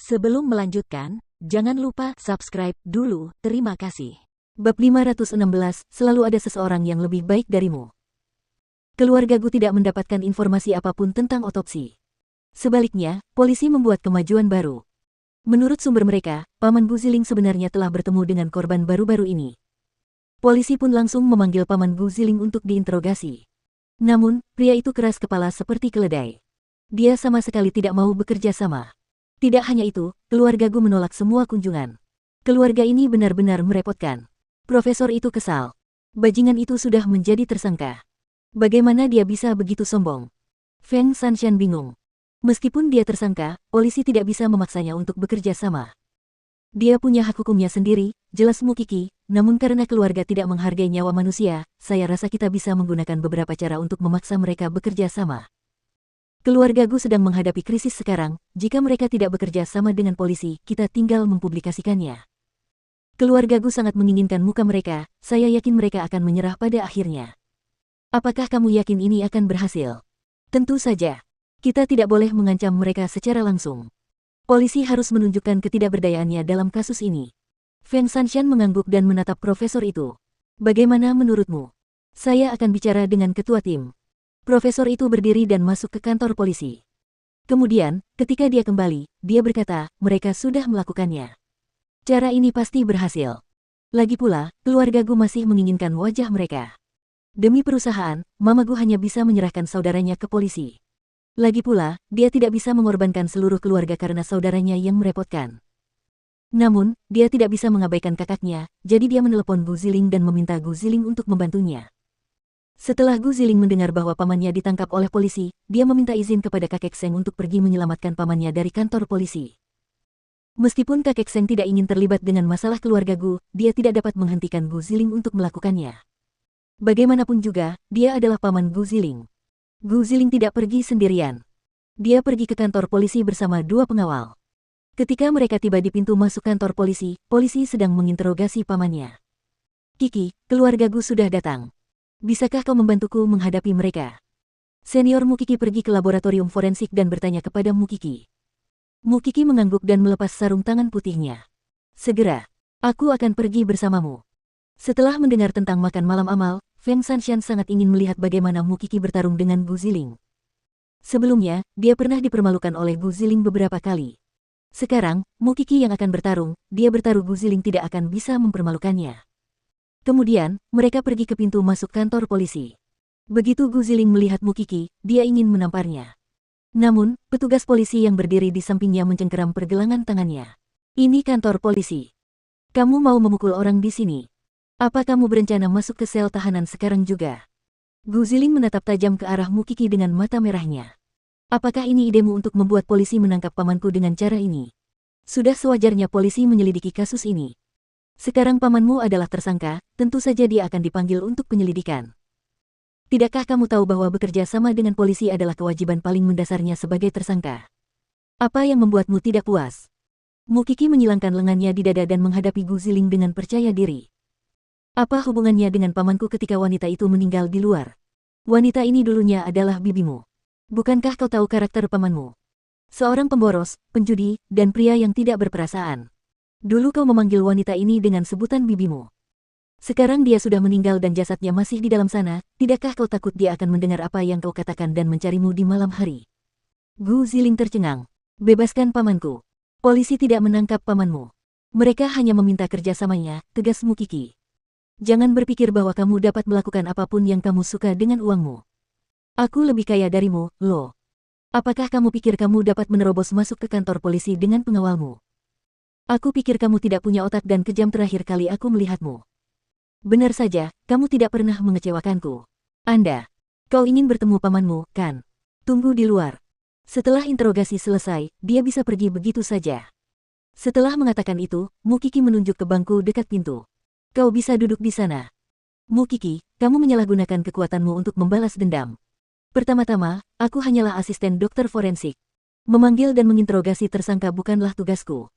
Sebelum melanjutkan, jangan lupa subscribe dulu, terima kasih. Bab 516, selalu ada seseorang yang lebih baik darimu. Keluargaku tidak mendapatkan informasi apapun tentang otopsi. Sebaliknya, polisi membuat kemajuan baru. Menurut sumber mereka, Paman Guziling sebenarnya telah bertemu dengan korban baru-baru ini. Polisi pun langsung memanggil Paman Guziling untuk diinterogasi. Namun, pria itu keras kepala seperti keledai. Dia sama sekali tidak mau bekerja sama. Tidak hanya itu, keluargaku menolak semua kunjungan. Keluarga ini benar-benar merepotkan. Profesor itu kesal. Bajingan itu sudah menjadi tersangka. Bagaimana dia bisa begitu sombong? Feng Shanshan bingung. Meskipun dia tersangka, polisi tidak bisa memaksanya untuk bekerja sama. Dia punya hak hukumnya sendiri, jelas Mu Qi, namun karena keluarga tidak menghargai nyawa manusia, saya rasa kita bisa menggunakan beberapa cara untuk memaksa mereka bekerja sama. Keluargaku sedang menghadapi krisis sekarang, jika mereka tidak bekerja sama dengan polisi, kita tinggal mempublikasikannya. Keluargaku sangat menginginkan muka mereka, saya yakin mereka akan menyerah pada akhirnya. Apakah kamu yakin ini akan berhasil? Tentu saja. Kita tidak boleh mengancam mereka secara langsung. Polisi harus menunjukkan ketidakberdayaannya dalam kasus ini. Feng Shanshan mengangguk dan menatap profesor itu. Bagaimana menurutmu? Saya akan bicara dengan ketua tim. Profesor itu berdiri dan masuk ke kantor polisi. Kemudian, ketika dia kembali, dia berkata, mereka sudah melakukannya. Cara ini pasti berhasil. Lagi pula, keluargaku masih menginginkan wajah mereka. Demi perusahaan, mamaku hanya bisa menyerahkan saudaranya ke polisi. Lagi pula, dia tidak bisa mengorbankan seluruh keluarga karena saudaranya yang merepotkan. Namun, dia tidak bisa mengabaikan kakaknya, jadi dia menelepon Guziling dan meminta Guziling untuk membantunya. Setelah Guziling mendengar bahwa pamannya ditangkap oleh polisi, dia meminta izin kepada kakek Seng untuk pergi menyelamatkan pamannya dari kantor polisi. Meskipun kakek Seng tidak ingin terlibat dengan masalah keluargaku, dia tidak dapat menghentikan Guziling untuk melakukannya. Bagaimanapun juga, dia adalah paman Guziling. Guziling tidak pergi sendirian. Dia pergi ke kantor polisi bersama dua pengawal. Ketika mereka tiba di pintu masuk kantor polisi, polisi sedang menginterogasi pamannya. Qi, keluargaku sudah datang. Bisakah kau membantuku menghadapi mereka? Senior Mu Qi pergi ke laboratorium forensik dan bertanya kepada Mu Qi. Mu Qi mengangguk dan melepas sarung tangan putihnya. Segera, aku akan pergi bersamamu. Setelah mendengar tentang makan malam amal, Feng Shanshan sangat ingin melihat bagaimana Mu Qi bertarung dengan Guziling. Sebelumnya, dia pernah dipermalukan oleh Guziling beberapa kali. Sekarang, Mu Qi yang akan bertarung, dia bertaruh Guziling tidak akan bisa mempermalukannya. Kemudian, mereka pergi ke pintu masuk kantor polisi. Begitu Guziling melihat Mu Qi, dia ingin menamparnya. Namun, petugas polisi yang berdiri di sampingnya mencengkeram pergelangan tangannya. Ini kantor polisi. Kamu mau memukul orang di sini? Apa kamu berencana masuk ke sel tahanan sekarang juga? Guziling menatap tajam ke arah Mu Qi dengan mata merahnya. Apakah ini idemu untuk membuat polisi menangkap pamanku dengan cara ini? Sudah sewajarnya polisi menyelidiki kasus ini. Sekarang pamanmu adalah tersangka, tentu saja dia akan dipanggil untuk penyelidikan. Tidakkah kamu tahu bahwa bekerja sama dengan polisi adalah kewajiban paling mendasarnya sebagai tersangka? Apa yang membuatmu tidak puas? Mu Qi menyilangkan lengannya di dada dan menghadapi Guziling dengan percaya diri. Apa hubungannya dengan pamanku ketika wanita itu meninggal di luar? Wanita ini dulunya adalah bibimu. Bukankah kau tahu karakter pamanmu? Seorang pemboros, penjudi, dan pria yang tidak berperasaan. Dulu kau memanggil wanita ini dengan sebutan bibimu. Sekarang dia sudah meninggal dan jasadnya masih di dalam sana, tidakkah kau takut dia akan mendengar apa yang kau katakan dan mencarimu di malam hari? Guziling tercengang. Bebaskan pamanku. Polisi tidak menangkap pamanmu. Mereka hanya meminta kerjasamanya, tegas Mu Qi. Jangan berpikir bahwa kamu dapat melakukan apapun yang kamu suka dengan uangmu. Aku lebih kaya darimu, loh. Apakah kamu pikir kamu dapat menerobos masuk ke kantor polisi dengan pengawalmu? Aku pikir kamu tidak punya otak dan kejam terakhir kali aku melihatmu. Benar saja, kamu tidak pernah mengecewakanku. Kau ingin bertemu pamanmu, kan? Tunggu di luar. Setelah interogasi selesai, dia bisa pergi begitu saja. Setelah mengatakan itu, Mu Qi menunjuk ke bangku dekat pintu. Kau bisa duduk di sana. Mu Qi, kamu menyalahgunakan kekuatanmu untuk membalas dendam. Pertama-tama, aku hanyalah asisten dokter forensik. Memanggil dan menginterogasi tersangka bukanlah tugasku.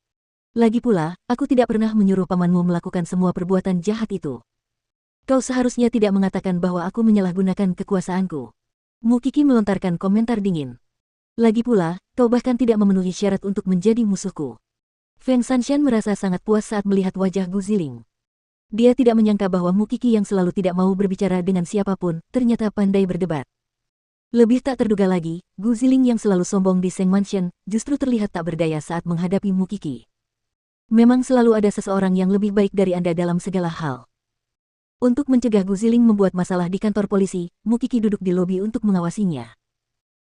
Lagi pula, aku tidak pernah menyuruh pamanmu melakukan semua perbuatan jahat itu. Kau seharusnya tidak mengatakan bahwa aku menyalahgunakan kekuasaanku. Mu Qi melontarkan komentar dingin. Lagi pula, kau bahkan tidak memenuhi syarat untuk menjadi musuhku. Feng Shanshan merasa sangat puas saat melihat wajah Gu Ziling. Dia tidak menyangka bahwa Mukiki yang selalu tidak mau berbicara dengan siapapun, ternyata pandai berdebat. Lebih tak terduga lagi, Gu Ziling yang selalu sombong di Seng Mansion, justru terlihat tak berdaya saat menghadapi Mukiki. Memang selalu ada seseorang yang lebih baik dari Anda dalam segala hal. Untuk mencegah Gu Ziling membuat masalah di kantor polisi, Mukiki duduk di lobi untuk mengawasinya.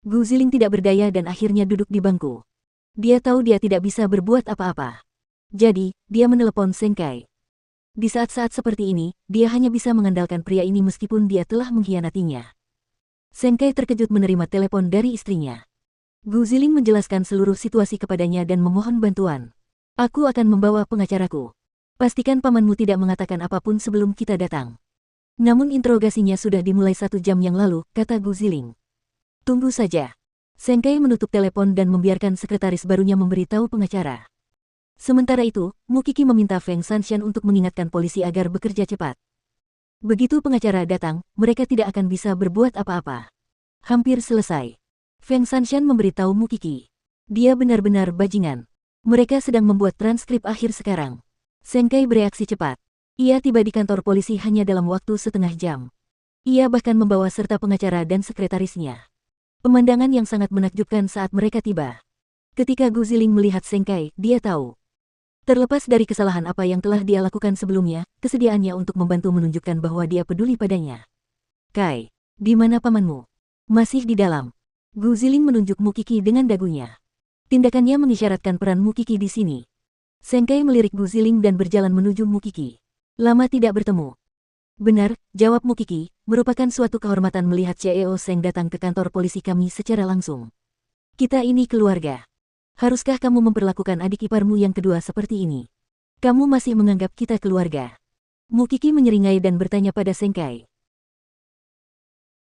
Gu Ziling tidak berdaya dan akhirnya duduk di bangku. Dia tahu dia tidak bisa berbuat apa-apa. Jadi, dia menelepon Seng Kai. Di saat-saat seperti ini, dia hanya bisa mengandalkan pria ini meskipun dia telah mengkhianatinya. Seng Kai terkejut menerima telepon dari istrinya. Gu Ziling menjelaskan seluruh situasi kepadanya dan memohon bantuan. Aku akan membawa pengacaraku. Pastikan pamanmu tidak mengatakan apapun sebelum kita datang. Namun interogasinya sudah dimulai 1 jam yang lalu, kata Gu Ziling. Tunggu saja. Seng Kai menutup telepon dan membiarkan sekretaris barunya memberitahu pengacara. Sementara itu, Mukiki meminta Feng Shanshan untuk mengingatkan polisi agar bekerja cepat. Begitu pengacara datang, mereka tidak akan bisa berbuat apa-apa. Hampir selesai. Feng Shanshan memberitahu Mukiki. Dia benar-benar bajingan. Mereka sedang membuat transkrip akhir sekarang. Seng Kai bereaksi cepat. Ia tiba di kantor polisi hanya dalam waktu setengah jam. Ia bahkan membawa serta pengacara dan sekretarisnya. Pemandangan yang sangat menakjubkan saat mereka tiba. Ketika Gu Ziling melihat Seng Kai, dia tahu. Terlepas dari kesalahan apa yang telah dia lakukan sebelumnya, kesediaannya untuk membantu menunjukkan bahwa dia peduli padanya. Kai, di mana pamanmu? Masih di dalam. Gu Ziling menunjuk Mukiki dengan dagunya. Tindakannya mengisyaratkan peran Mukiki di sini. Seng Kai melirik Gu Ziling dan berjalan menuju Mukiki. Lama tidak bertemu. Benar, jawab Mukiki, merupakan suatu kehormatan melihat CEO Seng datang ke kantor polisi kami secara langsung. Kita ini keluarga. Haruskah kamu memperlakukan adik iparmu yang kedua seperti ini? Kamu masih menganggap kita keluarga? Mukiki menyeringai dan bertanya pada Seng Kai.